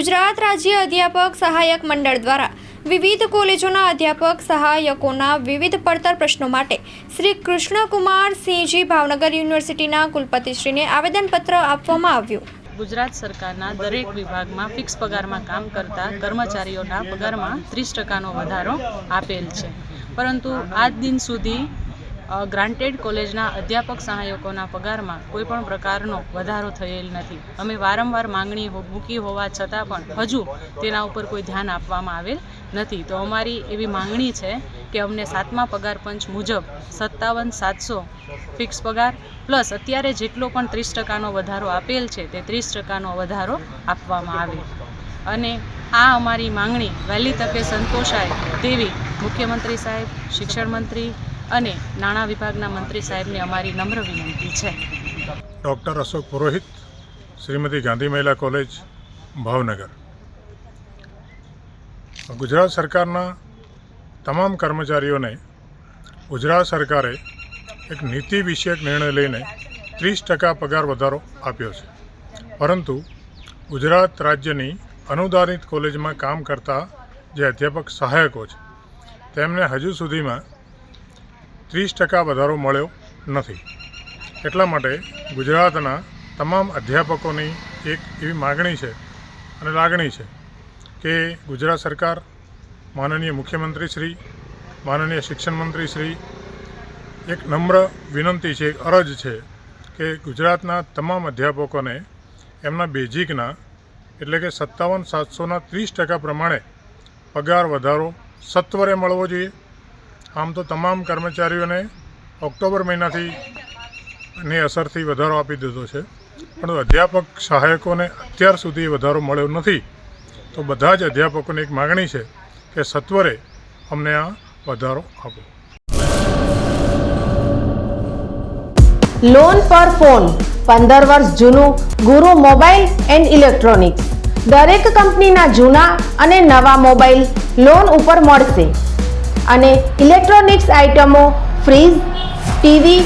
ગુજરાત રાજ્ય અધ્યાપક સહાયક મંડળ દ્વારા વિવિધ કોલેજોના અધ્યાપક સહાયકોના વિવિધ પડતર પ્રશ્નો માટે શ્રી કૃષ્ણકુમાર સિંહજી ભાવનગર યુનિવર્સિટીના કુલપતિશ્રીને આવેદનપત્ર આપવામાં આવ્યું। ગુજરાત સરકારના દરેક વિભાગમાં ફિક્સ પગારમાં કામ કરતા કર્મચારીઓના પગારમાં 30% વધારો આપેલ છે, પરંતુ આજ દિન સુધી ગ્રાન્ટેડ કોલેજના અધ્યાપક સહાયકોના પગારમાં કોઈ પણ પ્રકારનો વધારો થયેલ નથી। અમે વારંવાર માંગણી મૂકી હોવા છતાં પણ હજુ તેના ઉપર કોઈ ધ્યાન આપવામાં આવેલ નથી। તો અમારી એવી માંગણી છે કે અમને 7મા પગાર પંચ મુજબ 57,700 ફિક્સ પગાર પ્લસ અત્યારે જેટલો પણ 30%નો વધારો આપેલ છે તે 30%નો વધારો આપવામાં આવે અને આ અમારી માંગણી વહેલી તકે સંતોષાય તેવી મુખ્યમંત્રી સાહેબ, શિક્ષણ મંત્રી અને નાણાં વિભાગના મંત્રી સાહેબને અમારી નમ્ર વિનંતી છે। ડૉક્ટર અશોક પુરોહિત, શ્રીમતી ગાંધી મહિલા કોલેજ, ભાવનગર। ગુજરાત સરકારના તમામ કર્મચારીઓને ગુજરાત સરકારે એક નીતિ વિષયક નિર્ણય લઈને 30% પગાર વધારો આપ્યો છે, પરંતુ ગુજરાત રાજ્યની અનુદાનિત કોલેજમાં કામ કરતા જે અધ્યાપક સહાયકો છે તેમને હજુ સુધીમાં 30% વધારો મળ્યો નથી। એટલા માટે ગુજરાતના તમામ અધ્યાપકોની એક એવી માગણી છે અને લાગણી છે કે ગુજરાત સરકાર, માનનીય મુખ્યમંત્રી શ્રી, માનનીય શિક્ષણ મંત્રી શ્રી, એક નમ્ર વિનંતી છે, એક અરજ છે કે ગુજરાતના તમામ અધ્યાપકોને એમના બેઝિકના એટલે કે 57,700ના 30% પ્રમાણે પગાર વધારો સત્વરે મળવો જોઈએ। આમ તો તમામ કર્મચારીઓને ઓક્ટોબર મહિનાથી ની અસરથી વધારો આપી દીધો છે, પણ અધ્યાપક સહાયકોને અત્યાર સુધી વધારો મળ્યો નથી। તો બધા જ અધ્યાપકોની એક માગણી છે કે સત્વરે અમને આ વધારો આપો। લોન પર ફોન 15 વર્ષ જૂનું ગુરુ મોબાઈલ એન્ડ ઇલેક્ટ્રોનિક્સ દરેક કંપનીના જૂના અને નવા મોબાઈલ લોન ઉપર મળશે અને ઇલેક્ટ્રોનિક્સ આઇટમો ફ્રીજ, ટીવી,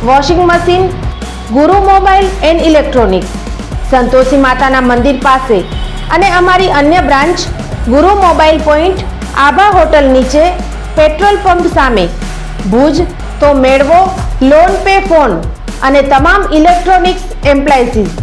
વોશિંગ મશીન ગુરુ મોબાઈલ એન્ડ ઇલેક્ટ્રોનિક્સ, સંતોષી માતાના મંદિર પાસે અને અમારી અન્ય બ્રાન્ચ ગુરુ મોબાઈલ પોઈન્ટ, આભા હોટલ નીચે, પેટ્રોલ પંપ સામે, ભુજ। તો મેળવો લોન પે ફોન અને તમામ ઇલેક્ટ્રોનિક્સ એપ્લાયન્સીસ।